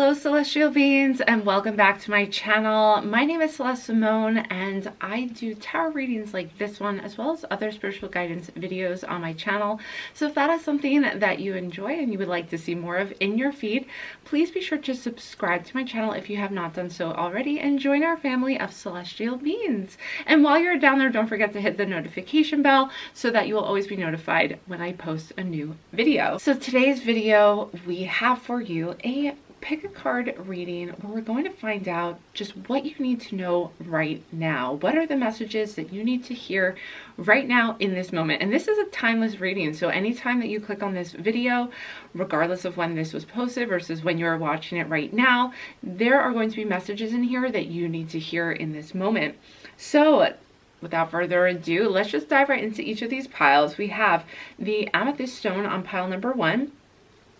Hello Celestial Beings, and welcome back to my channel. My name is Celeste Simone and I do tarot readings like this one as well as other spiritual guidance videos on my channel. So if that is something that you enjoy and you would like to see more of in your feed, please be sure to subscribe to my channel if you have not done so already and join our family of Celestial Beings. And while you're down there, don't forget to hit the notification bell so that you will always be notified when I post a new video. So today's video, we have for you a pick a card reading where we're going to find out just what you need to know right now. What are the messages that you need to hear right now in this moment? And this is a timeless reading, so anytime that you click on this video, regardless of when this was posted versus when you're watching it right now, there are going to be messages in here that you need to hear in this moment. So without further ado, let's just dive right into each of these piles. We have the Amethyst stone on pile number 1.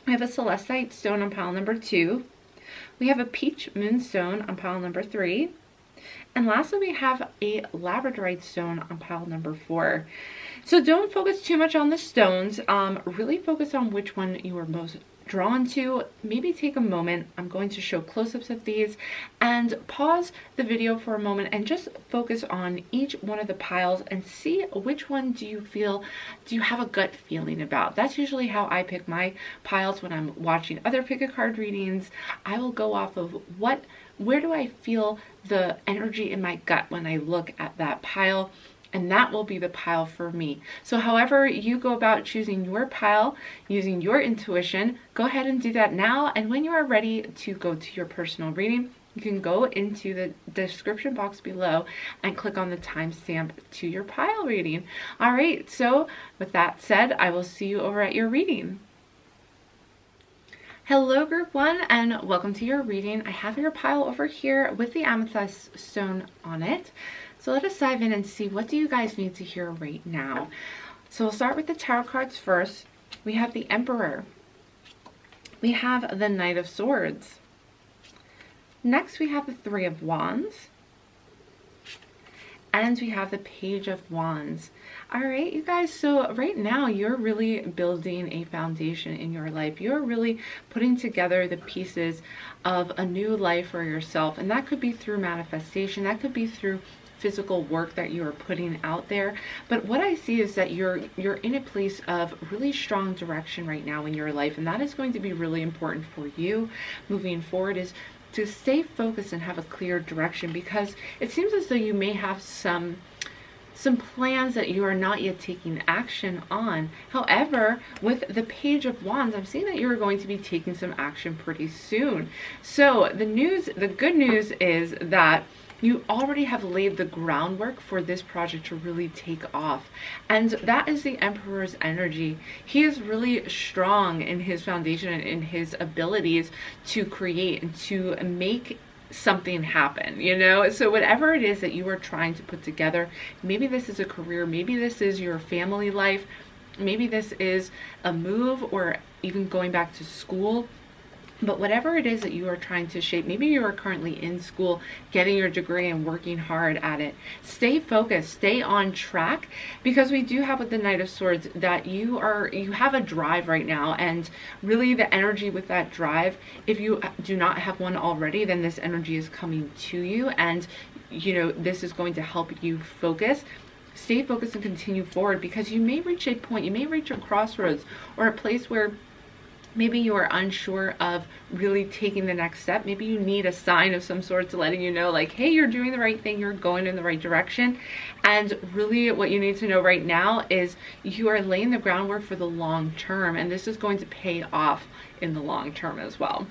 We have a Celestite stone on pile number 2. We have a Peach Moonstone on pile number 3. And lastly, we have a Labradorite stone on pile number 4. So don't focus too much on the stones. Really focus on which one you are most drawn to. Maybe take a moment. I'm going to show close-ups of these and pause the video for a moment and just focus on each one of the piles and see which one do you have a gut feeling about. That's usually how I pick my piles when I'm watching other pick a card readings. I will go off of where do I feel the energy in my gut when I look at that pile, and that will be the pile for me. So however you go about choosing your pile, using your intuition, go ahead and do that now. And when you are ready to go to your personal reading, you can go into the description box below and click on the timestamp to your pile reading. All right, so with that said, I will see you over at your reading. Hello group 1 and welcome to your reading. I have your pile over here with the amethyst stone on it. So let us dive in and see what do you guys need to hear right now. So we'll start with the tarot cards first. We have the Emperor. We have the Knight of Swords. Next we have the Three of Wands. And we have the Page of Wands. All right, you guys, so right now you're really building a foundation in your life. You're really putting together the pieces of a new life for yourself. And that could be through manifestation. That could be through physical work that you are putting out there. But what I see is that you're in a place of really strong direction right now in your life. And that is going to be really important for you moving forward, is to stay focused and have a clear direction, because it seems as though you may have some plans that you are not yet taking action on. However, with the Page of Wands, I'm seeing that you're going to be taking some action pretty soon. So the good news is that you already have laid the groundwork for this project to really take off. And that is the Emperor's energy. He is really strong in his foundation and in his abilities to create and to make something happen, you know? So whatever it is that you are trying to put together, maybe this is a career, maybe this is your family life, maybe this is a move or even going back to school. But whatever it is that you are trying to shape, maybe you are currently in school, getting your degree and working hard at it. Stay focused, stay on track, because we do have with the Knight of Swords that you have a drive right now, and really the energy with that drive, if you do not have one already, then this energy is coming to you, and you know, this is going to help you focus. Stay focused and continue forward, because you may reach a point, you may reach a crossroads or a place where maybe you are unsure of really taking the next step. Maybe you need a sign of some sort to letting you know, like, hey, you're doing the right thing, you're going in the right direction. And really what you need to know right now is you are laying the groundwork for the long term, and this is going to pay off in the long term as well.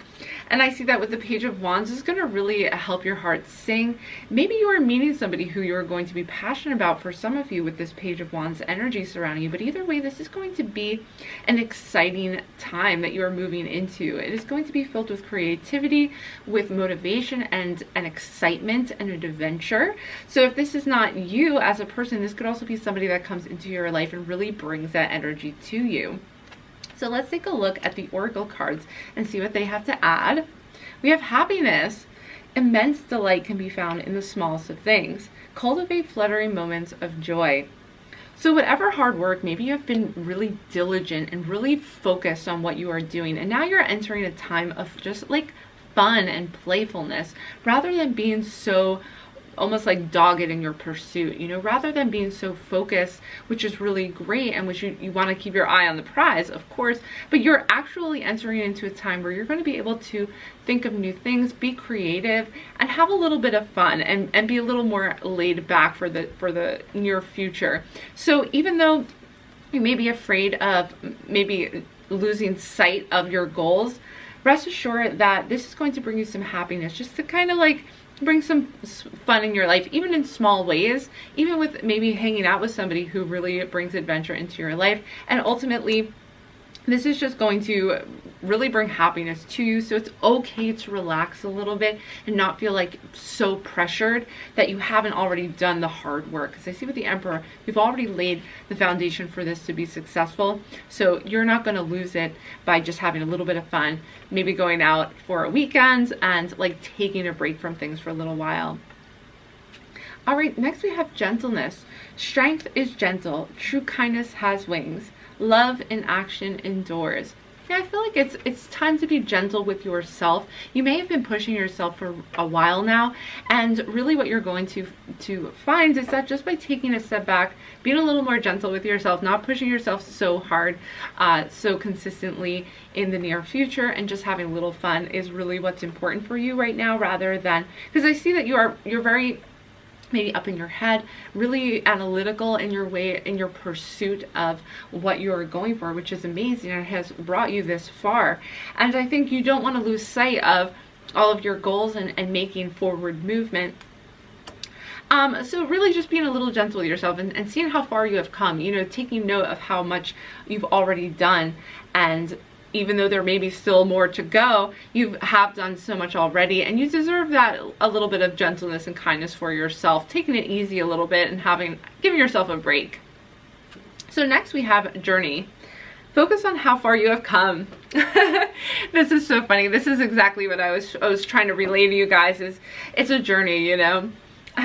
And I see that with the Page of Wands is going to really help your heart sing. Maybe you are meeting somebody who you are going to be passionate about, for some of you, with this Page of Wands energy surrounding you. But either way, this is going to be an exciting time that you are moving into. It is going to be filled with creativity, with motivation and an excitement and an adventure. So if this is not you as a person, this could also be somebody that comes into your life and really brings that energy to you. So let's take a look at the Oracle cards and see what they have to add. We have Happiness. Immense delight can be found in the smallest of things. Cultivate fluttering moments of joy. So whatever hard work, maybe you have been really diligent and really focused on what you are doing, and now you're entering a time of just like fun and playfulness rather than being so almost like dogged in your pursuit, you know, rather than being so focused, which is really great and which you want to keep your eye on the prize, of course, but you're actually entering into a time where you're going to be able to think of new things, be creative, and have a little bit of fun and be a little more laid back for the near future. So even though you may be afraid of maybe losing sight of your goals, rest assured that this is going to bring you some happiness, just to kind of like bring some fun in your life, even in small ways, even with maybe hanging out with somebody who really brings adventure into your life. And ultimately, this is just going to really bring happiness to you. So it's okay to relax a little bit and not feel like so pressured that you haven't already done the hard work. Because I see with the Emperor, you've already laid the foundation for this to be successful. So you're not going to lose it by just having a little bit of fun, maybe going out for a weekend and like taking a break from things for a little while. All right, next we have gentleness. Strength is gentle. True kindness has wings. Love in action endures. Yeah, I feel like it's time to be gentle with yourself. You may have been pushing yourself for a while now, and really what you're going to find is that just by taking a step back, being a little more gentle with yourself, not pushing yourself so hard, so consistently in the near future, and just having a little fun is really what's important for you right now, rather than, because I see that you're very maybe up in your head, really analytical in your way, in your pursuit of what you're going for, which is amazing and has brought you this far. And I think you don't want to lose sight of all of your goals and making forward movement. So really just being a little gentle with yourself and seeing how far you have come, you know, taking note of how much you've already done, and even though there may be still more to go, you have done so much already, and you deserve that a little bit of gentleness and kindness for yourself, taking it easy a little bit and giving yourself a break. So next we have journey. Focus on how far you have come. This is so funny. This is exactly what I was trying to relay to you guys. It's a journey, you know.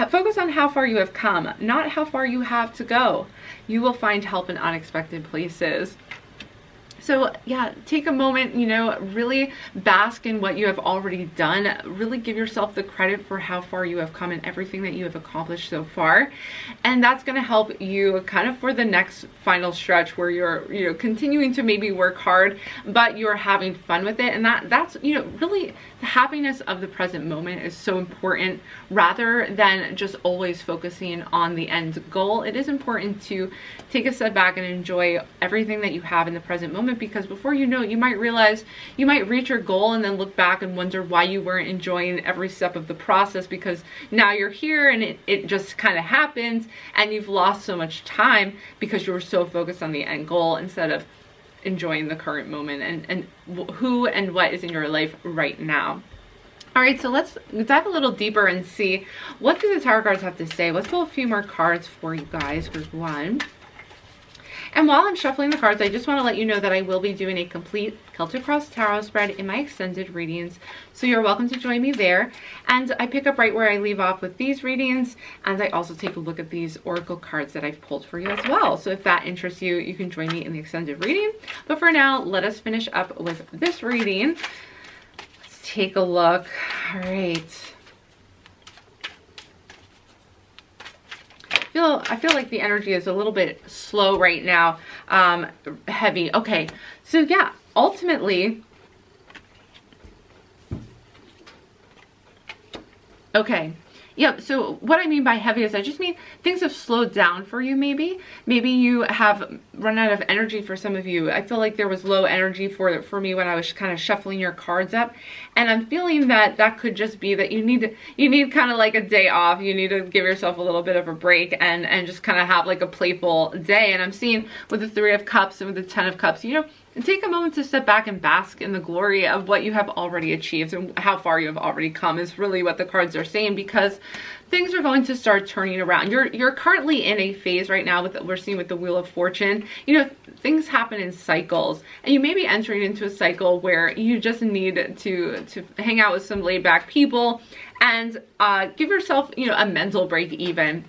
Focus on how far you have come, not how far you have to go. You will find help in unexpected places. So yeah, take a moment, you know, really bask in what you have already done. Really give yourself the credit for how far you have come and everything that you have accomplished so far. And that's going to help you kind of for the next final stretch where you're, you know, continuing to maybe work hard, but you're having fun with it. And that's, you know, really the happiness of the present moment is so important, rather than just always focusing on the end goal. It is important to take a step back and enjoy everything that you have in the present moment, because before you know it, you might realize you might reach your goal and then look back and wonder why you weren't enjoying every step of the process, because now you're here and it just kind of happened and you've lost so much time because you were so focused on the end goal instead of enjoying the current moment and who and what is in your life right now. All right, so let's dive a little deeper and see what do the tarot cards have to say. Let's pull a few more cards for you guys, group one. And while I'm shuffling the cards, I just want to let you know that I will be doing a complete Celtic Cross Tarot spread in my extended readings. So you're welcome to join me there. And I pick up right where I leave off with these readings. And I also take a look at these oracle cards that I've pulled for you as well. So if that interests you, you can join me in the extended reading. But for now, let us finish up with this reading. Let's take a look. All right. I feel like the energy is a little bit slow right now, heavy. Okay, so yeah, ultimately, okay. Yep, so what I mean by heavy is I just mean things have slowed down for you maybe. Maybe you have run out of energy for some of you. I feel like there was low energy for me when I was kind of shuffling your cards up. And I'm feeling that that could just be that you need kind of like a day off. You need to give yourself a little bit of a break and just kind of have like a playful day. And I'm seeing with the Three of Cups and with the Ten of Cups, you know, take a moment to step back and bask in the glory of what you have already achieved and how far you have already come is really what the cards are saying, because things are going to start turning around. You're currently in a phase right now with we're seeing with the Wheel of Fortune. You know, things happen in cycles, and you may be entering into a cycle where you just need to hang out with some laid back people and give yourself, you know, a mental break even.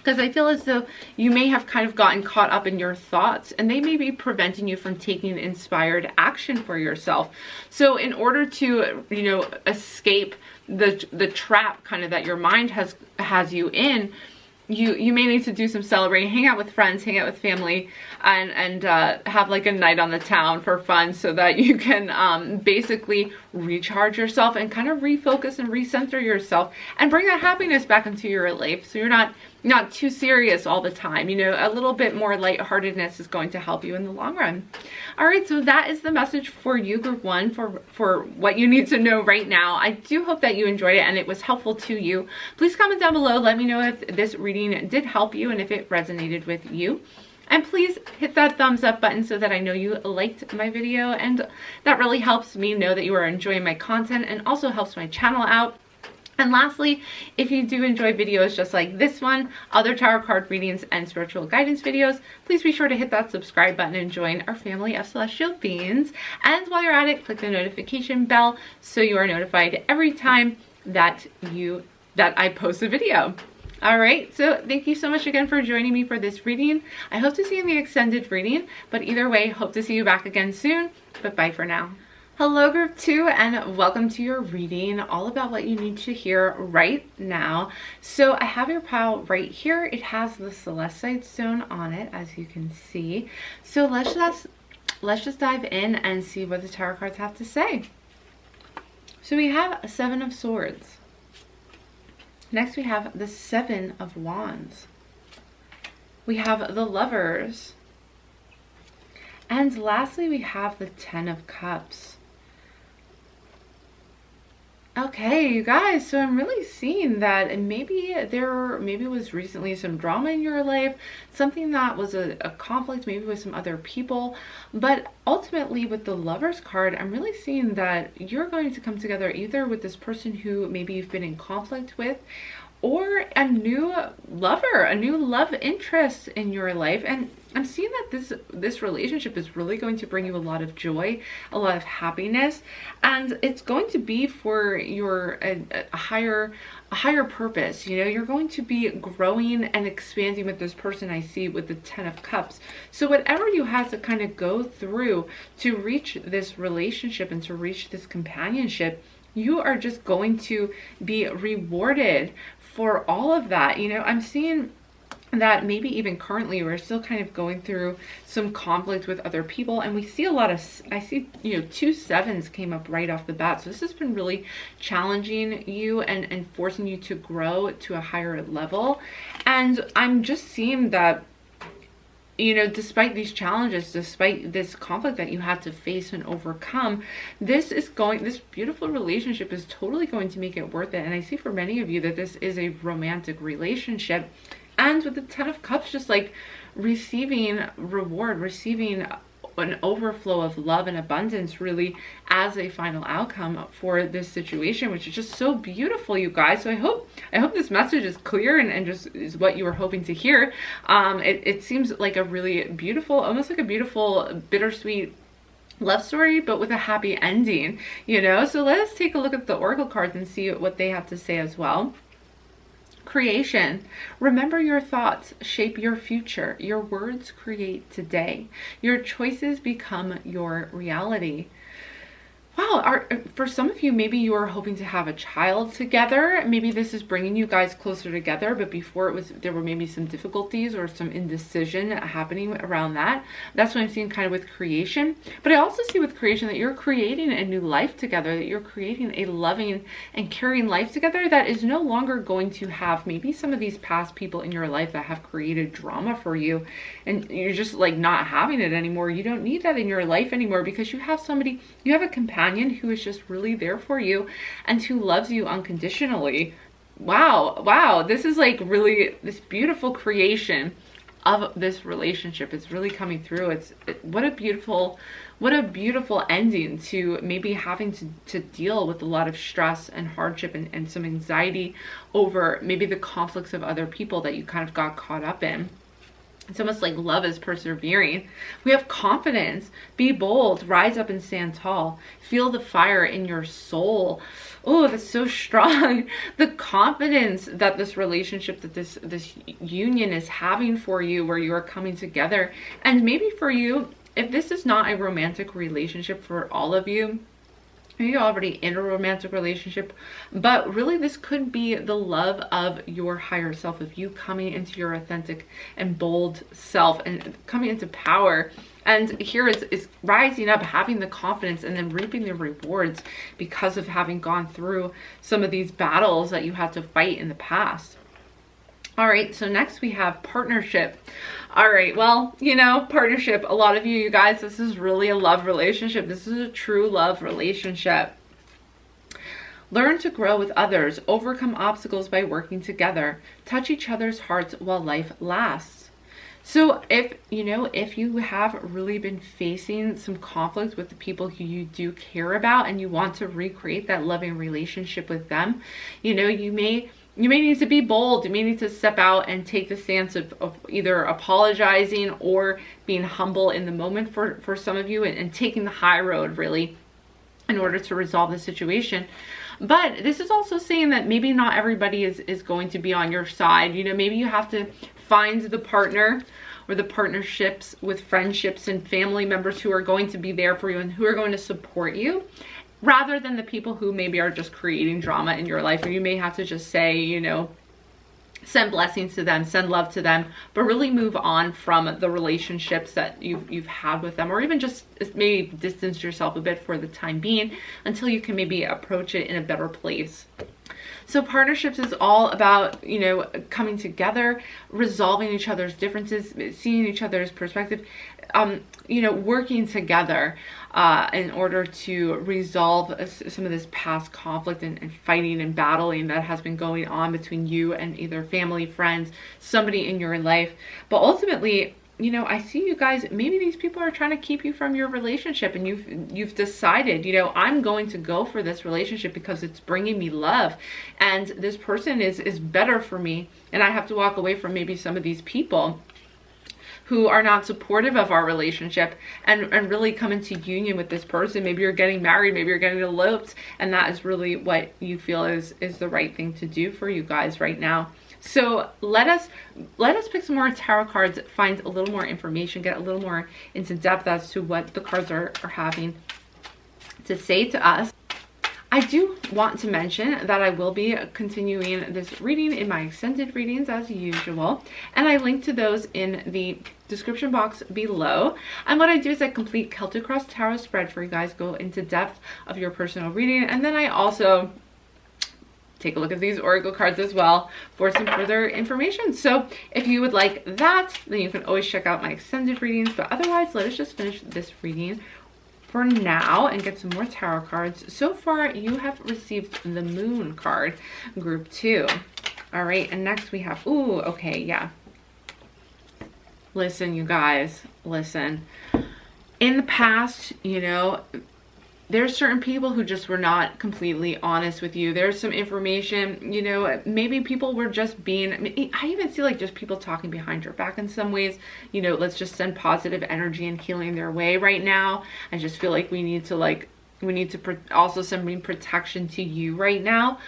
Because I feel as though you may have kind of gotten caught up in your thoughts, and they may be preventing you from taking inspired action for yourself. So in order to, you know, escape the trap kind of that your mind has you in, you may need to do some celebrating, hang out with friends, hang out with family, and have like a night on the town for fun, so that you can basically recharge yourself and kind of refocus and recenter yourself and bring that happiness back into your life, so you're not too serious all the time. You know, a little bit more lightheartedness is going to help you in the long run. All right, so that is the message for you, group 1, for what you need to know right now. I do hope that you enjoyed it and it was helpful to you. Please comment down below. Let me know if this reading did help you and if it resonated with you. And please hit that thumbs up button so that I know you liked my video, and that really helps me know that you are enjoying my content and also helps my channel out. And lastly, if you do enjoy videos just like this one, other tarot card readings, and spiritual guidance videos, please be sure to hit that subscribe button and join our family of celestial beings. And while you're at it, click the notification bell so you are notified every time that I post a video. All right, so thank you so much again for joining me for this reading. I hope to see you in the extended reading, but either way, hope to see you back again soon. But bye for now. Hello, group 2, and welcome to your reading, all about what you need to hear right now. So I have your pile right here. It has the Celestite stone on it, as you can see. So let's just dive in and see what the tarot cards have to say. So we have a 7 of Swords. Next we have the 7 of Wands. We have the Lovers. And lastly we have the 10 of Cups. Okay, you guys, so I'm really seeing that maybe there was recently some drama in your life, something that was a conflict maybe with some other people, but ultimately with the Lovers card, I'm really seeing that you're going to come together either with this person who maybe you've been in conflict with, or a new lover, a new love interest in your life. And I'm seeing that this relationship is really going to bring you a lot of joy, a lot of happiness, and it's going to be for your a higher purpose. You know, you're going to be growing and expanding with this person, I see, with the 10 of Cups. So whatever you have to kind of go through to reach this relationship and to reach this companionship, you are just going to be rewarded for all of that. You know, I'm seeing that maybe even currently we're still kind of going through some conflict with other people, and we see a lot of, I see, you know, 2 7s came up right off the bat. So this has been really challenging you and forcing you to grow to a higher level. And I'm just seeing that, you know, despite these challenges, despite this conflict that you had to face and overcome, this beautiful relationship is totally going to make it worth it. And I see for many of you that this is a romantic relationship. And with the 10 of Cups, just like receiving reward, receiving an overflow of love and abundance really as a final outcome for this situation, which is just so beautiful, you guys. So I hope this message is clear and just is what you were hoping to hear. It seems like a really beautiful, almost like a beautiful bittersweet love story, but with a happy ending, you know. So let us take a look at the oracle cards and see what they have to say as well. Creation. Remember, your thoughts shape your future. Your words create today. Your choices become your reality. Wow, for some of you, maybe you are hoping to have a child together. Maybe this is bringing you guys closer together, but before there were maybe some difficulties or some indecision happening around that. That's what I'm seeing kind of with creation. But I also see with creation that you're creating a new life together, that you're creating a loving and caring life together that is no longer going to have maybe some of these past people in your life that have created drama for you, and you're just like not having it anymore. You don't need that in your life anymore because you have somebody, you have a companion who is just really there for you and who loves you unconditionally. Wow, this is like really this beautiful creation of this relationship. It's really coming through. What a beautiful ending to maybe having to deal with a lot of stress and hardship and some anxiety over maybe the conflicts of other people that you kind of got caught up in. It's almost like love is persevering. We have confidence. Be bold. Rise up and stand tall. Feel the fire in your soul. Oh, that's so strong. The confidence that this relationship, that this union is having for you, where you are coming together. And maybe for you, if this is not a romantic relationship for all of you, you're already in a romantic relationship, but really this could be the love of your higher self, of you coming into your authentic and bold self and coming into power. And here is rising up, having the confidence, and then reaping the rewards because of having gone through some of these battles that you had to fight in the past. All right, so next we have partnership. All right, well, you know, partnership, a lot of you guys, this is really a love relationship. This is a true love relationship. Learn to grow with others, overcome obstacles by working together, touch each other's hearts while life lasts. So if you have really been facing some conflict with the people who you do care about, and you want to recreate that loving relationship with them, you know, you may need to be bold. You may need to step out and take the stance of either apologizing or being humble in the moment for some of you, and taking the high road really in order to resolve the situation. But this is also saying that maybe not everybody is going to be on your side. You know, maybe you have to find the partner or the partnerships with friendships and family members who are going to be there for you and who are going to support you, rather than the people who maybe are just creating drama in your life. Or you may have to just say, you know, send blessings to them, send love to them, but really move on from the relationships that you've had with them, or even just maybe distance yourself a bit for the time being until you can maybe approach it in a better place. So partnerships is all about, you know, coming together, resolving each other's differences, seeing each other's perspective, you know, working together in order to resolve some of this past conflict and fighting and battling that has been going on between you and either family, friends, somebody in your life. But ultimately, you know, I see you guys, maybe these people are trying to keep you from your relationship, and you've decided, you know, I'm going to go for this relationship because it's bringing me love, and this person is better for me, and I have to walk away from maybe some of these people who are not supportive of our relationship, and really come into union with this person. Maybe you're getting married, maybe you're getting eloped, and that is really what you feel is the right thing to do for you guys right now. So let us pick some more tarot cards, find a little more information, get a little more into depth as to what the cards are having to say to us. I do want to mention that I will be continuing this reading in my extended readings as usual, and I link to those in the description box below. And what I do is I complete Celtic Cross Tarot spread for you guys, go into depth of your personal reading, and then I also take a look at these oracle cards as well for some further information. So if you would like that, then you can always check out my extended readings. But otherwise, let us just finish this reading for now and get some more tarot cards. So far, you have received the Moon card, group 2. All right, and next we have, ooh, okay, yeah. Listen, you guys, listen. In the past, you know, there's certain people who just were not completely honest with you. There's some information, you know, maybe people were just being, I even see like just people talking behind your back in some ways. You know, let's just send positive energy and healing their way right now. I just feel like we need to also send protection to you right now.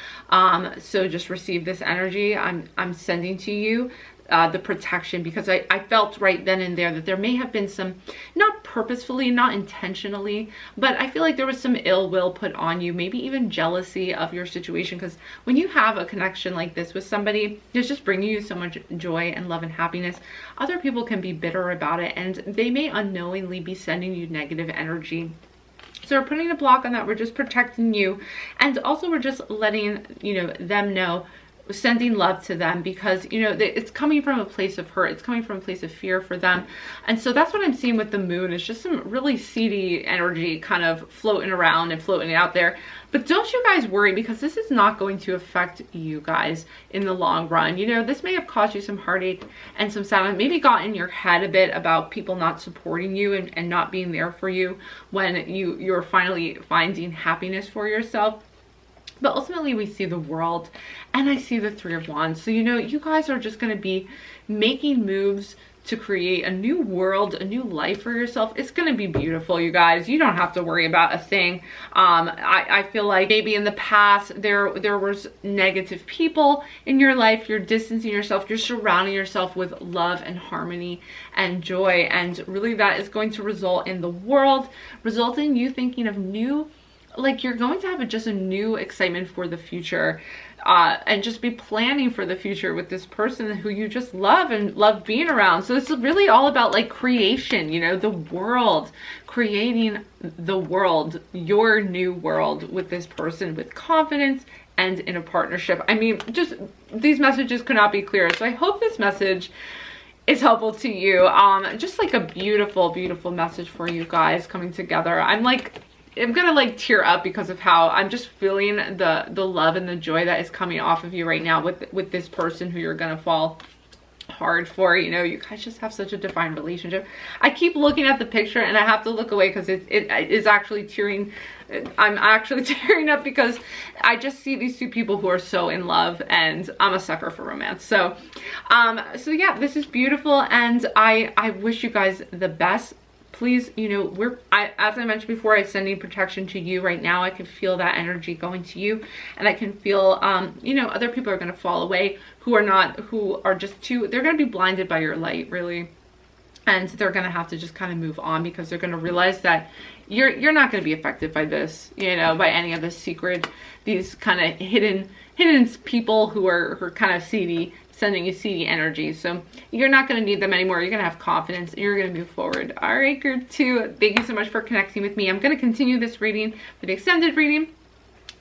So just receive this energy I'm sending to you. The protection, because I felt right then and there that there may have been some, not purposefully, not intentionally, but I feel like there was some ill will put on you, maybe even jealousy of your situation, because when you have a connection like this with somebody, it's just bringing you so much joy and love and happiness. Other people can be bitter about it, and they may unknowingly be sending you negative energy. So we're putting a block on that. We're just protecting you, and also we're just letting, you know, them know, sending love to them, because, you know, it's coming from a place of hurt. It's coming from a place of fear for them. And so that's what I'm seeing with the Moon, is just some really seedy energy kind of floating around and floating out there. But don't you guys worry, because this is not going to affect you guys in the long run. You know, this may have caused you some heartache and some sadness, maybe got in your head a bit about people not supporting you and not being there for you when you're finally finding happiness for yourself. But ultimately, we see the world, and I see the Three of Wands. So, you know, you guys are just going to be making moves to create a new world, a new life for yourself. It's going to be beautiful, you guys. You don't have to worry about a thing. I feel like maybe in the past there was negative people in your life. You're distancing yourself. You're surrounding yourself with love and harmony and joy. And really that is going to result in the world, result in you thinking of new, like you're going to have just a new excitement for the future. And just be planning for the future with this person who you just love and love being around. So it's really all about like creation, you know, the world, creating the world, your new world with this person with confidence and in a partnership. I mean, just these messages could not be clearer. So I hope this message is helpful to you. Just like a beautiful, beautiful message for you guys coming together. I'm gonna like tear up because of how I'm just feeling the love and the joy that is coming off of you right now with this person who you're gonna fall hard for. You know, you guys just have such a divine relationship. I keep looking at the picture and I have to look away because it is actually tearing. I'm actually tearing up because I just see these two people who are so in love, and I'm a sucker for romance. So yeah, this is beautiful, and I wish you guys the best. Please, you know, as I mentioned before, I'm sending protection to you right now. I can feel that energy going to you, and I can feel, you know, other people are going to fall away who are just they're going to be blinded by your light, really. And they're going to have to just kind of move on because they're going to realize that you're not going to be affected by this, you know, by any of the secret, these kind of hidden people who are kind of seedy, sending you seedy energy. So you're not going to need them anymore. You're going to have confidence. You're going to move forward. All right, group 2, thank you so much for connecting with me. I'm going to continue this reading for the extended reading.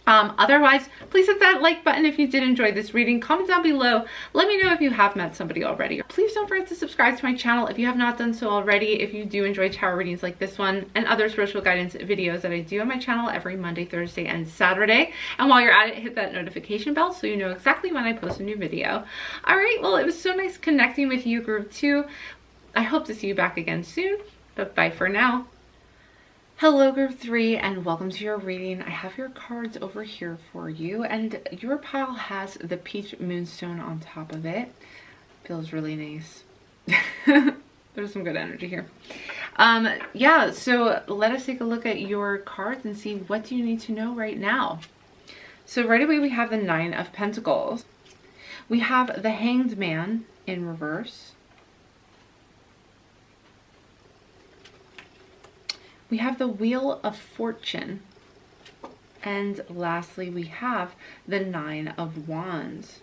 Otherwise, please hit that like button if you did enjoy this reading. Comment down below. Let me know if you have met somebody already. Please don't forget to subscribe to my channel if you have not done so already. If you do enjoy tarot readings like this one and other spiritual guidance videos that I do on my channel every Monday, Thursday, and Saturday. And while you're at it, hit that notification bell so you know exactly when I post a new video. All right, well, it was so nice connecting with you, group 2. I hope to see you back again soon, but bye for now. Hello, group 3, and welcome to your reading. I have your cards over here for you, and your pile has the peach moonstone on top of it. Feels really nice. There's some good energy here. Yeah, so let us take a look at your cards and see what do you need to know right now. So right away we have the 9 of Pentacles. We have the Hanged Man in reverse. We have the Wheel of Fortune. And lastly, we have the 9 of Wands.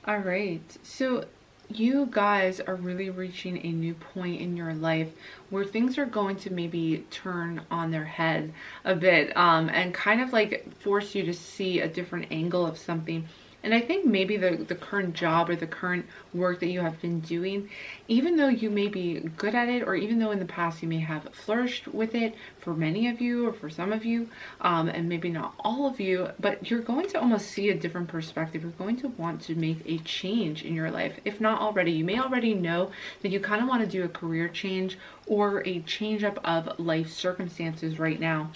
All right, so you guys are really reaching a new point in your life where things are going to maybe turn on their head a bit, and kind of like force you to see a different angle of something. And I think maybe the current job or the current work that you have been doing, even though you may be good at it, or even though in the past you may have flourished with it for many of you or for some of you, and maybe not all of you, but you're going to almost see a different perspective. You're going to want to make a change in your life. If not already, you may already know that you kind of want to do a career change or a change up of life circumstances right now.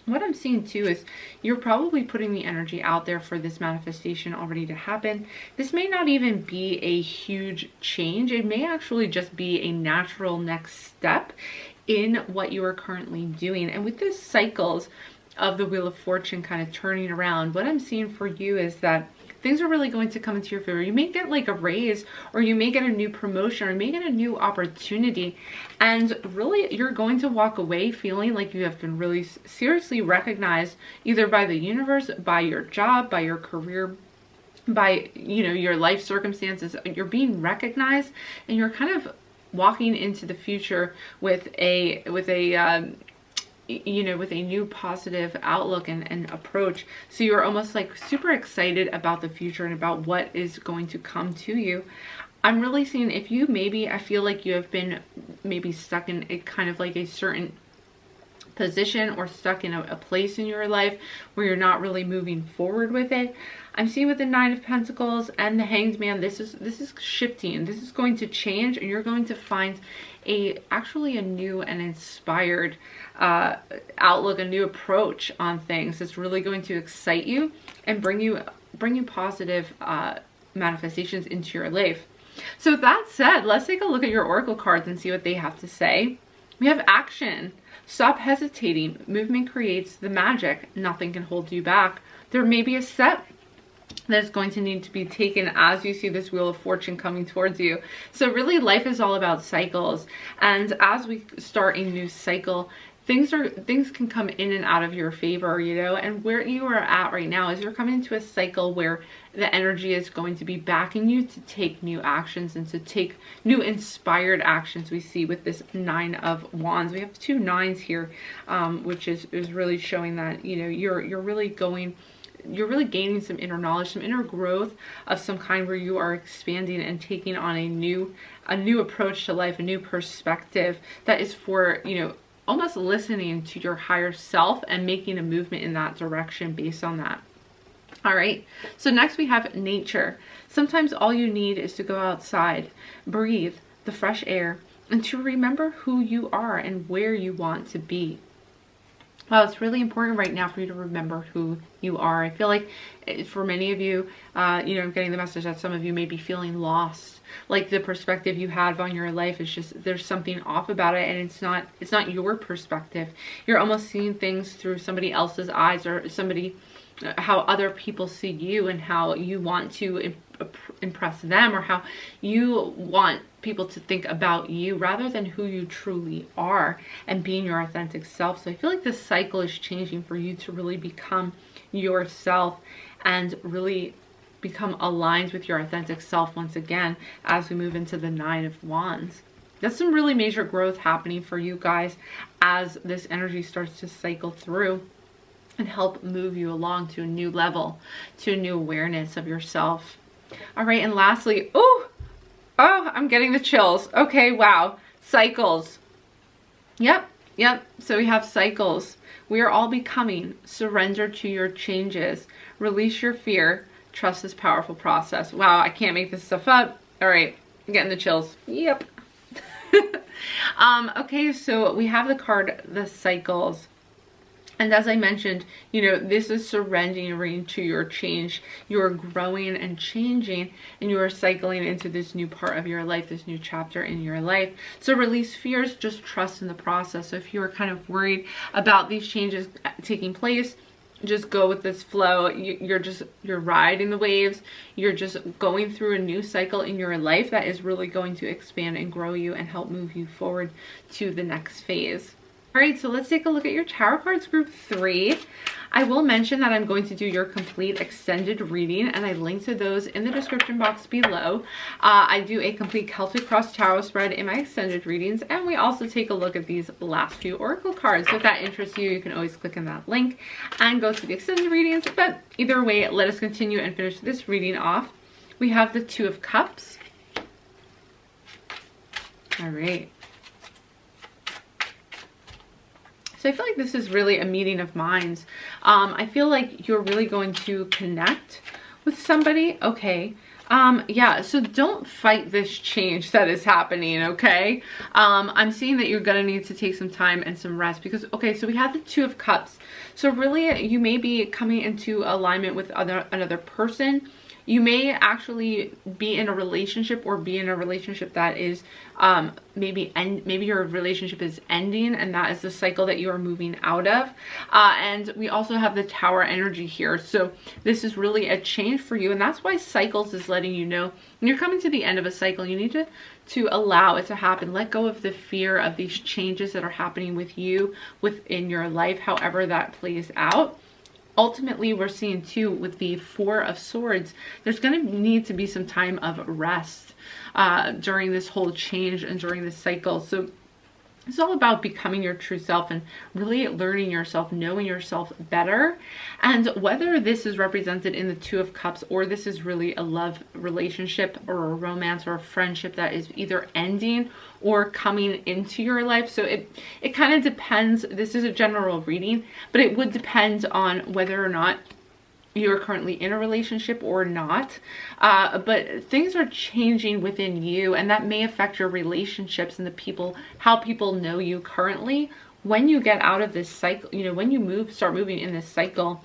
What I'm seeing too is you're probably putting the energy out there for this manifestation already to happen. This may not even be a huge change. It may actually just be a natural next step in what you are currently doing. And with this cycles of the Wheel of Fortune kind of turning around, what I'm seeing for you is that things are really going to come into your favor. You may get like a raise, or you may get a new promotion, or you may get a new opportunity. And really, you're going to walk away feeling like you have been really seriously recognized, either by the universe, by your job, by your career, by, you know, your life circumstances. You're being recognized, and you're kind of walking into the future with a new positive outlook and approach. So you're almost like super excited about the future and about what is going to come to you. I'm really seeing if you I feel like you have been maybe stuck in a kind of like a certain position, or stuck in a place in your life where you're not really moving forward with it. I'm seeing with the 9 of Pentacles and the Hanged Man, this is shifting. This is going to change, and you're going to find actually a new and inspired outlook, a new approach on things that's really going to excite you and bring you positive manifestations into your life. So with that said, let's take a look at your oracle cards and see what they have to say. We have action. Stop hesitating. Movement creates the magic. Nothing can hold you back. There may be a step that's going to need to be taken as you see this wheel of fortune coming towards you. So really, life is all about cycles. And as we start a new cycle, things can come in and out of your favor, you know. And where you are at right now is you're coming into a cycle where the energy is going to be backing you to take new actions and to take new inspired actions. We see with this 9 of Wands, we have 2 9s here, which is really showing that, you know, you're really gaining some inner knowledge, some inner growth of some kind, where you are expanding and taking on a new approach to life, a new perspective that is for, you know, almost listening to your higher self and making a movement in that direction based on that. All right, so next we have nature. Sometimes all you need is to go outside, breathe the fresh air, and to remember who you are and where you want to be. Well, it's really important right now for you to remember who you are. I feel like for many of you, you know, I'm getting the message that some of you may be feeling lost. Like the perspective you have on your life is just, there's something off about it, and it's not your perspective. You're almost seeing things through somebody else's eyes, or how other people see you and how you want to impress them, or how you want people to think about you rather than who you truly are and being your authentic self. So I feel like this cycle is changing for you to really become yourself and really become aligned with your authentic self once again as we move into the 9 of Wands. That's some really major growth happening for you guys as this energy starts to cycle through and help move you along to a new level, to a new awareness of yourself. All right, and lastly, oh, I'm getting the chills. Okay, wow, cycles. Yep, so we have cycles. We are all becoming. Surrender to your changes. Release your fear. Trust this powerful process. Wow, I can't make this stuff up. All right, I'm getting the chills. Yep. Okay, so we have the card, the cycles. And as I mentioned, you know, this is surrendering to your change. You're growing and changing, and you are cycling into this new part of your life, this new chapter in your life. So release fears, just trust in the process. So if you are kind of worried about these changes taking place, just go with this flow. You're riding the waves. You're just going through a new cycle in your life that is really going to expand and grow you and help move you forward to the next phase. All right, so let's take a look at your tarot cards group 3. I will mention that I'm going to do your complete extended reading, and I link to those in the description box below. I do a complete Celtic Cross Tarot spread in my extended readings, and we also take a look at these last few oracle cards. So if that interests you, you can always click on that link and go to the extended readings. But either way, let us continue and finish this reading off. We have the 2 of Cups. All right. So I feel like this is really a meeting of minds. I feel like you're really going to connect with somebody. Okay. Yeah, so don't fight this change that is happening, okay? I'm seeing that you're going to need to take some time and some rest because, okay, so we have the 2 of Cups. So really, you may be coming into alignment with another person. You may actually be in a relationship or be in a relationship that is maybe your relationship is ending, and that is the cycle that you are moving out of. And we also have the Tower energy here. So this is really a change for you, and that's why cycles is letting you know when you're coming to the end of a cycle, you need to allow it to happen. Let go of the fear of these changes that are happening with you within your life, however that plays out. Ultimately, we're seeing too with the 4 of Swords, there's going to need to be some time of rest during this whole change and during this cycle. So it's all about becoming your true self and really learning yourself, knowing yourself better. And whether this is represented in the 2 of Cups or this is really a love relationship or a romance or a friendship that is either ending or coming into your life. So it kind of depends. This is a general reading, but it would depend on whether or not you're currently in a relationship or not. But things are changing within you, and that may affect your relationships and how people know you currently. When you get out of this cycle, you know, when you start moving in this cycle,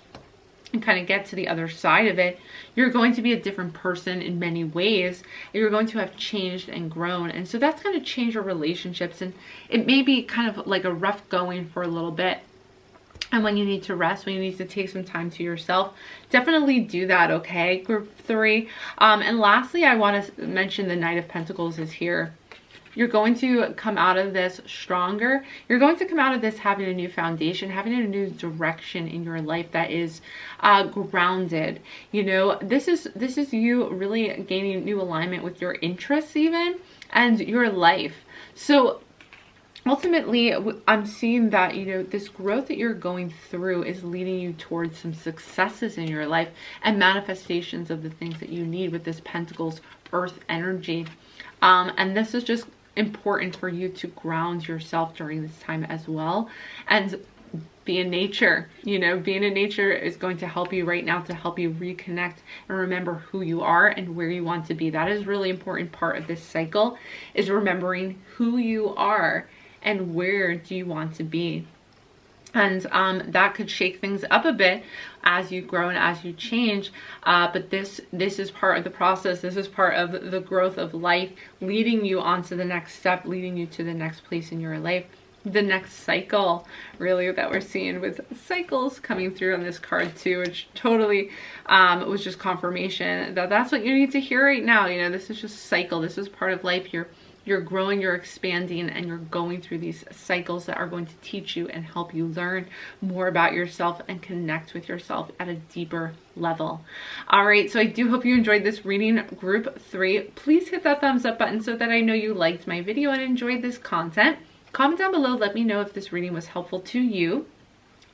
and kind of get to the other side of it, you're going to be a different person in many ways. You're going to have changed and grown. And so that's going to change your relationships. And it may be kind of like a rough going for a little bit. And when you need to rest, when you need to take some time to yourself, definitely do that, okay? Group 3. And lastly, I want to mention the Knight of Pentacles is here. You're going to come out of this stronger. You're going to come out of this having a new foundation, having a new direction in your life that is grounded. You know, this is you really gaining new alignment with your interests even and your life. So ultimately, I'm seeing that, you know, this growth that you're going through is leading you towards some successes in your life and manifestations of the things that you need with this Pentacles Earth energy. And this is just important for you to ground yourself during this time as well, and be in nature. You know, being in nature is going to help you right now, to help you reconnect and remember who you are and where you want to be. That is really important part of this cycle, is remembering who you are and where do you want to be. And that could shake things up a bit as you grow and as you change. But this is part of the process. This is part of the growth of life, leading you on to the next step, leading you to the next place in your life, the next cycle, really, that we're seeing with cycles coming through on this card too, which totally was just confirmation that that's what you need to hear right now. You know, this is just cycle. This is part of life. You're growing, you're expanding, and you're going through these cycles that are going to teach you and help you learn more about yourself and connect with yourself at a deeper level. All right, so I do hope you enjoyed this reading, Group 3. Please hit that thumbs up button so that I know you liked my video and enjoyed this content. Comment down below, let me know if this reading was helpful to you.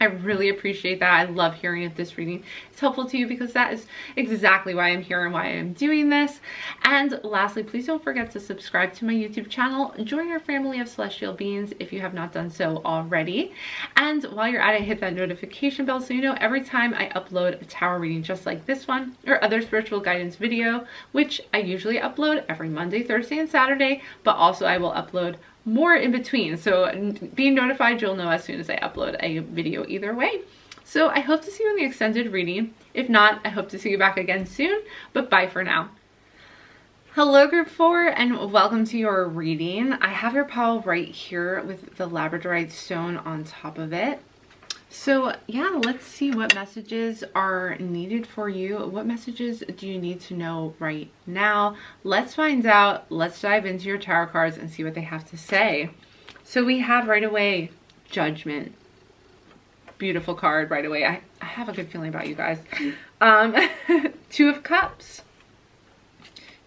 I really appreciate that. I love hearing if this reading is helpful to you, because that is exactly why I'm here and why I'm doing this. And lastly, please don't forget to subscribe to my YouTube channel. Join our family of celestial beings if you have not done so already. And while you're at it, hit that notification bell so you know every time I upload a tarot reading just like this one or other spiritual guidance video, which I usually upload every Monday, Thursday, and Saturday, but also I will upload more in between. So being notified, you'll know as soon as I upload a video either way. So I hope to see you in the extended reading. If not, I hope to see you back again soon, but bye for now. Hello Group 4 and welcome to your reading. I have your pile right here with the Labradorite stone on top of it. So yeah, let's see what messages are needed for you. What messages do you need to know right now? Let's find out. Let's dive into your tarot cards and see what they have to say. So we have right away, Judgment. Beautiful card right away. I have a good feeling about you guys. 2 of Cups.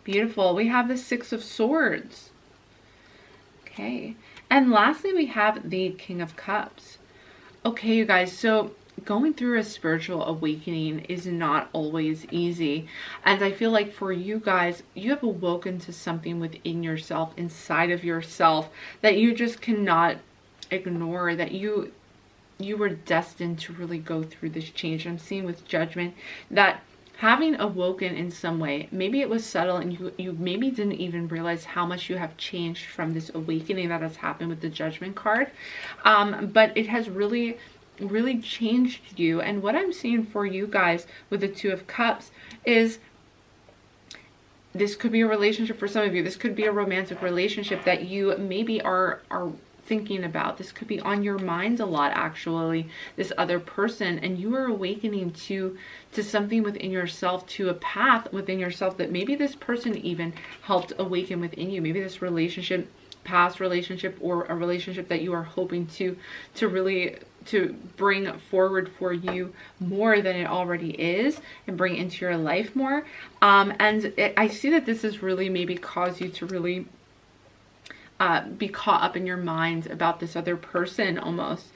Beautiful. We have the 6 of Swords. Okay. And lastly, we have the King of Cups. Okay, you guys, so going through a spiritual awakening is not always easy. And I feel like for you guys, you have awoken to something within yourself, inside of yourself, that you just cannot ignore, that you were destined to really go through this change. I'm seeing with Judgment that having awoken in some way, maybe it was subtle and you maybe didn't even realize how much you have changed from this awakening that has happened with the Judgment card. But it has really changed you. And what I'm seeing for you guys with the 2 of Cups is this could be a relationship for some of you. This could be a romantic relationship that you maybe are thinking about. This could be on your mind a lot, actually, this other person, and you are awakening to something within yourself, to a path within yourself that maybe this person even helped awaken within you. Maybe this relationship, past relationship, or a relationship that you are hoping to really bring forward for you more than it already is, and bring into your life more. I see that this has really maybe caused you to really be caught up in your mind about this other person almost.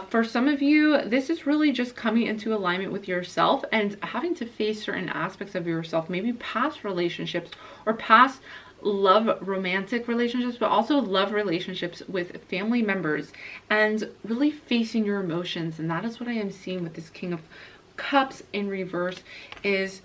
For some of you, this is really just coming into alignment with yourself and having to face certain aspects of yourself, maybe past relationships or past love romantic relationships, but also love relationships with family members, and really facing your emotions. And that is what I am seeing with this King of Cups in reverse, is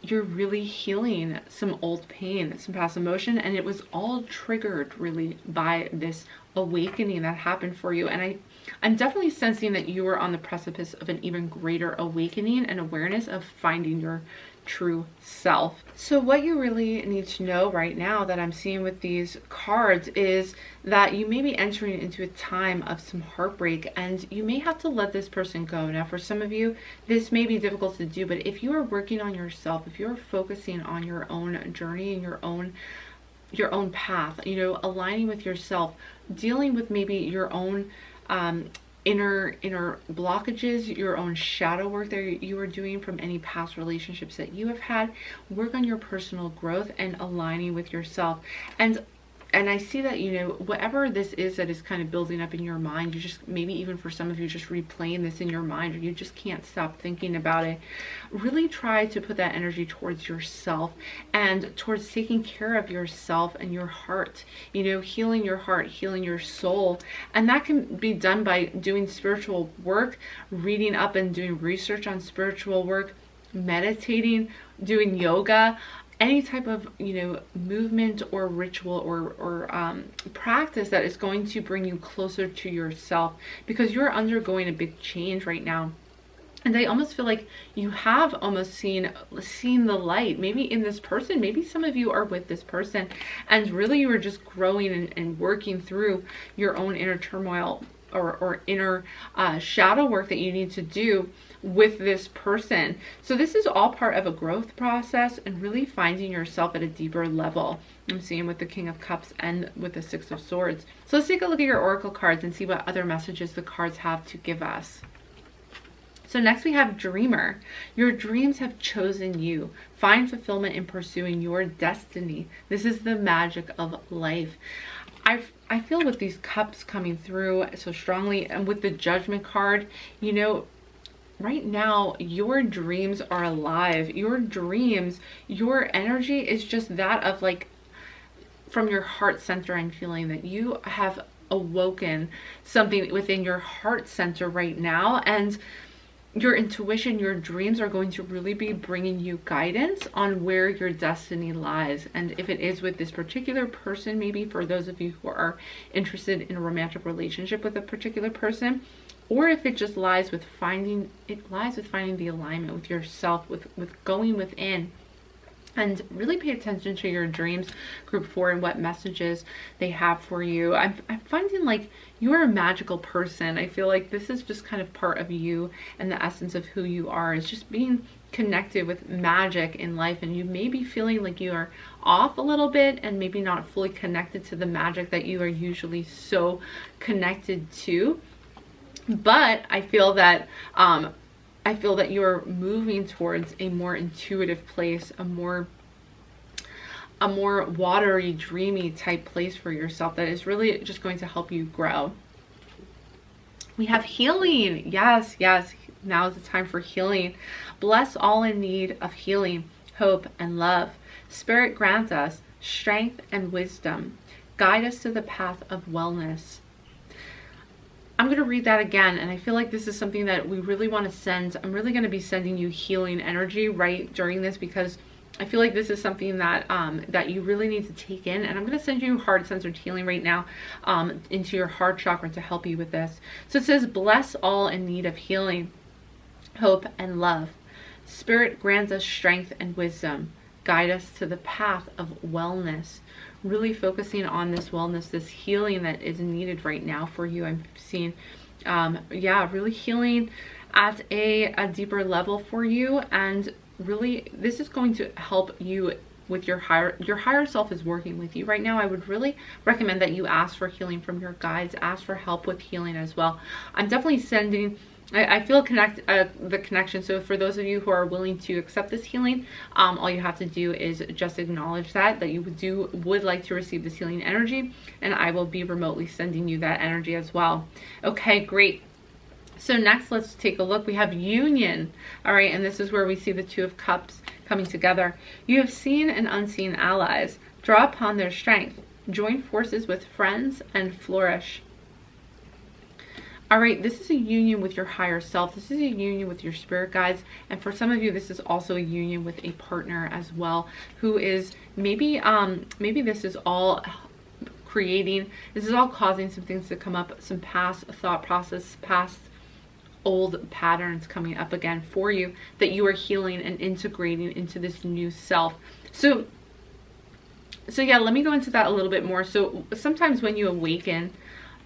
you're really healing some old pain, some past emotion, and it was all triggered really by this awakening that happened for you. And I'm definitely sensing that you are on the precipice of an even greater awakening and awareness of finding your true self. So what you really need to know right now that I'm seeing with these cards is that you may be entering into a time of some heartbreak, and you may have to let this person go. Now, for some of you, this may be difficult to do, but if you are working on yourself, if you're focusing on your own journey and your own path, you know, aligning with yourself, dealing with maybe your own inner blockages, your own shadow work that you are doing from any past relationships that you have had, work on your personal growth and aligning with yourself. And I see that, you know, whatever this is that is kind of building up in your mind, you just, maybe even for some of you, just replaying this in your mind, or you just can't stop thinking about it. Really try to put that energy towards yourself and towards taking care of yourself and your heart, you know, healing your heart, healing your soul. And that can be done by doing spiritual work, reading up and doing research on spiritual work, meditating, doing yoga, any type of, you know, movement or ritual or practice that is going to bring you closer to yourself, because you're undergoing a big change right now. And I almost feel like you have almost seen the light, maybe in this person. Maybe some of you are with this person and really you are just growing and working through your own inner turmoil or inner shadow work that you need to do with this person. So this is all part of a growth process and really finding yourself at a deeper level. I'm seeing with the King of Cups and with the Six of Swords. So let's take a look at your oracle cards and see what other messages the cards have to give us. So next we have Dreamer. Your dreams have chosen you. Find fulfillment in pursuing your destiny. This is the magic of life. I feel with these cups coming through so strongly, and with the Judgment card, you know, right now your dreams are alive. Your dreams, your energy is just that of, like, from your heart center. I'm feeling that you have awoken something within your heart center right now, and your intuition, your dreams are going to really be bringing you guidance on where your destiny lies. And if it is with this particular person, maybe for those of you who are interested in a romantic relationship with a particular person, or if it just lies with finding the alignment with yourself, with going within. And really pay attention to your dreams, group 4, and what messages they have for you. I'm finding like you are a magical person. I feel like this is just kind of part of you, and the essence of who you are is just being connected with magic in life. And you may be feeling like you are off a little bit and maybe not fully connected to the magic that you are usually so connected to. But I feel that you're moving towards a more intuitive place, a more watery, dreamy type place for yourself that is really just going to help you grow. We have healing. Yes, now is the time for healing. Bless all in need of healing, hope, and love. Spirit grant us strength and wisdom. Guide us to the path of wellness. I'm going to read that again, and I feel like this is something that we really want to send. I'm really going to be sending you healing energy right during this, because I feel like this is something that that you really need to take in. And I'm going to send you heart-centered healing right now into your heart chakra to help you with this. So it says, bless all in need of healing, hope, and love. Spirit grants us strength and wisdom. Guide us to the path of wellness. Really focusing on this wellness, this healing that is needed right now for you. I'm seeing, really healing at a deeper level for you. And really, this is going to help you with your higher self is working with you right now. I would really recommend that you ask for healing from your guides, ask for help with healing as well. I'm definitely sending, I feel the connection. So for those of you who are willing to accept this healing, all you have to do is just acknowledge that you would like to receive this healing energy, and I will be remotely sending you that energy as well. Okay, great. So next, let's take a look. We have union. All right, and this is where we see the Two of Cups coming together. You have seen and unseen allies. Draw upon their strength. Join forces with friends and flourish. All right, this is a union with your higher self. This is a union with your spirit guides. And for some of you, this is also a union with a partner as well, who is maybe this is all creating. This is all causing some things to come up, some past thought process, past old patterns coming up again for you that you are healing and integrating into this new self. So yeah, let me go into that a little bit more. So sometimes when you awaken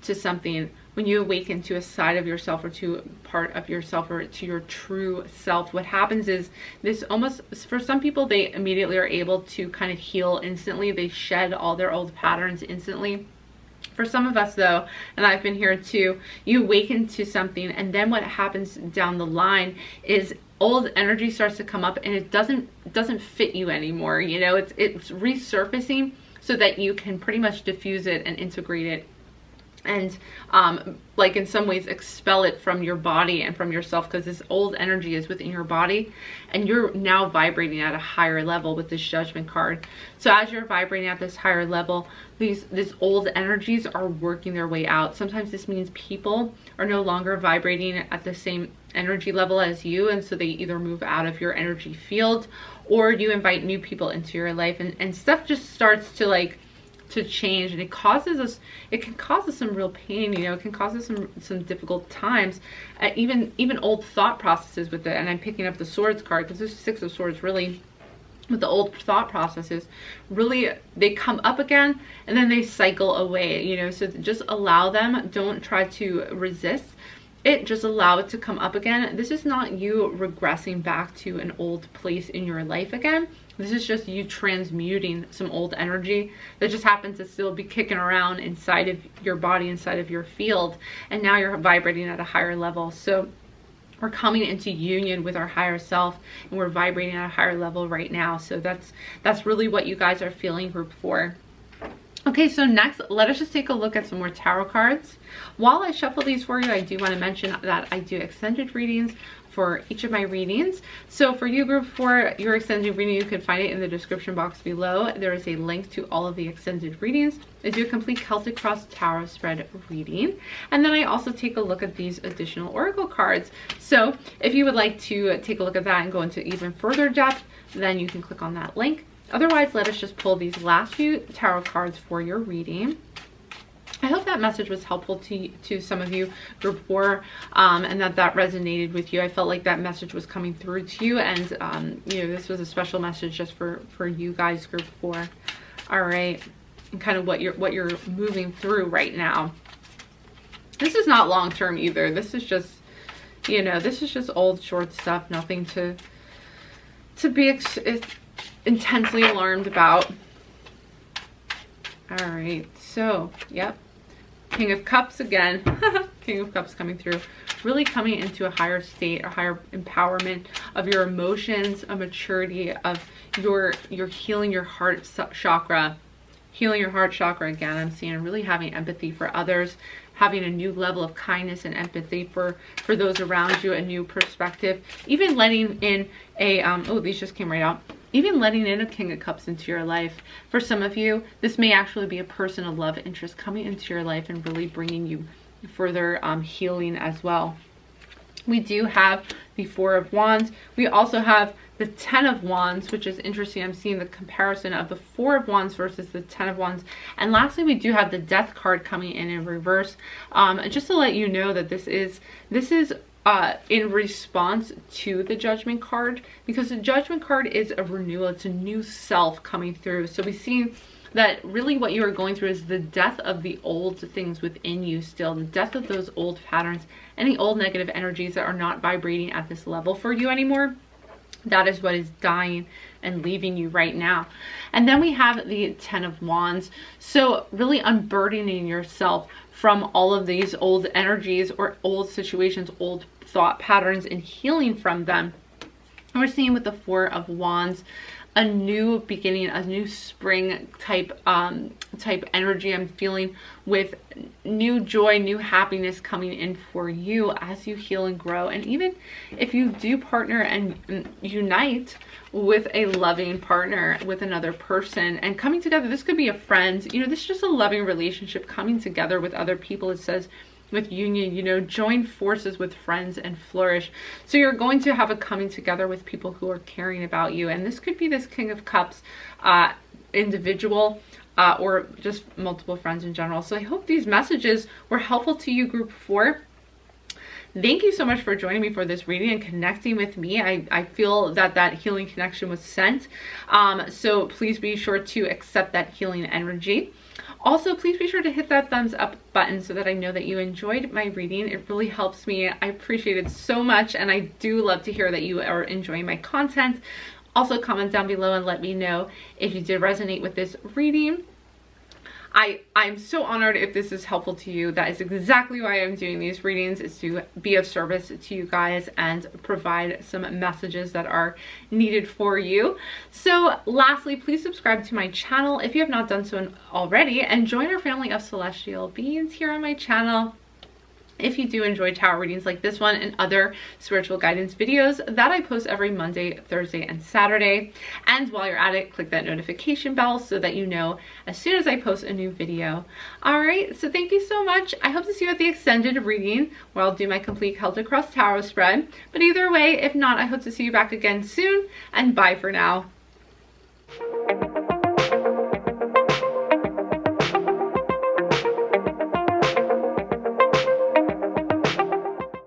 to something, when you awaken to a side of yourself or to a part of yourself or to your true self, what happens is this almost, for some people, they immediately are able to kind of heal instantly. They shed all their old patterns instantly. For some of us though, and I've been here too, you awaken to something, and then what happens down the line is old energy starts to come up and it doesn't fit you anymore. You know, it's resurfacing so that you can pretty much diffuse it and integrate it, and like in some ways expel it from your body and from yourself, because this old energy is within your body and you're now vibrating at a higher level with this Judgment card. So as you're vibrating at this higher level, these old energies are working their way out. Sometimes this means people are no longer vibrating at the same energy level as you, and so they either move out of your energy field or you invite new people into your life, and stuff just starts to change, and it can cause us some real pain. You know, it can cause us some difficult times, even old thought processes with it. And I'm picking up the Swords card because there's 6 of Swords. Really, with the old thought processes, really they come up again and then they cycle away, you know. So just allow them, don't try to resist it, just allow it to come up again. This is not you regressing back to an old place in your life again. This is just you transmuting some old energy that just happens to still be kicking around inside of your body, inside of your field, and now you're vibrating at a higher level. So we're coming into union with our higher self, and we're vibrating at a higher level right now. So that's really what you guys are feeling, group 4. Okay, so next, let us just take a look at some more tarot cards. While I shuffle these for you, I do want to mention that I do extended readings for each of my readings. So for you, group 4, your extended reading, you can find it in the description box below. There is a link to all of the extended readings. I do a complete Celtic Cross Tarot spread reading, and then I also take a look at these additional oracle cards. So if you would like to take a look at that and go into even further depth, then you can click on that link. Otherwise, let us just pull these last few tarot cards for your reading. I hope that message was helpful to some of you, group 4, and that resonated with you. I felt like that message was coming through to you, and you know, this was a special message just for you guys, group 4. All right, and kind of what you're moving through right now. This is not long term either. This is just, you know, this is just old short stuff. Nothing to be intensely alarmed about. All right, so yep, King of Cups again. King of Cups coming through, really coming into a higher state, a higher empowerment of your emotions, a maturity of your healing your heart chakra. Healing your heart chakra again, I'm seeing, really having empathy for others, having a new level of kindness and empathy for those around you, a new perspective, even letting in a oh, these just came right out. Even letting in a King of Cups into your life. For some of you, this may actually be a person of love interest coming into your life and really bringing you further healing as well. We do have the 4 of Wands. We also have the 10 of Wands, which is interesting. I'm seeing the comparison of the 4 of Wands versus the 10 of Wands. And lastly, we do have the Death card coming in reverse. Just to let you know that this is in response to the Judgment card, because the Judgment card is a renewal. It's a new self coming through. So we see that really what you are going through is the death of the old things within you still, the death of those old patterns, any old negative energies that are not vibrating at this level for you anymore. That is what is dying and leaving you right now. And then we have the 10 of Wands. So really unburdening yourself from all of these old energies or old situations, old thought patterns, and healing from them. And we're seeing with the 4 of Wands, a new beginning, a new spring type energy I'm feeling, with new joy, new happiness coming in for you as you heal and grow. And even if you do partner and unite with a loving partner, with another person, and coming together, this could be a friend, you know, this is just a loving relationship coming together with other people. It says with union, you know, join forces with friends and flourish. So you're going to have a coming together with people who are caring about you. And this could be this King of Cups individual or just multiple friends in general. So I hope these messages were helpful to you, group 4. Thank you so much for joining me for this reading and connecting with me. I feel that that healing connection was sent. So please be sure to accept that healing energy. Also, please be sure to hit that thumbs up button so that I know that you enjoyed my reading. It really helps me. I appreciate it so much, and I do love to hear that you are enjoying my content. Also, comment down below and let me know if you did resonate with this reading. I'm so honored if this is helpful to you. That is exactly why I'm doing these readings, is to be of service to you guys and provide some messages that are needed for you. So lastly, please subscribe to my channel if you have not done so already, and join our family of celestial beings here on my channel. If you do enjoy tarot readings like this one and other spiritual guidance videos that I post every Monday, Thursday, and Saturday. And while you're at it, click that notification bell so that you know as soon as I post a new video. Alright, so thank you so much. I hope to see you at the extended reading where I'll do my complete Celtic Cross Tarot spread. But either way, if not, I hope to see you back again soon, and bye for now.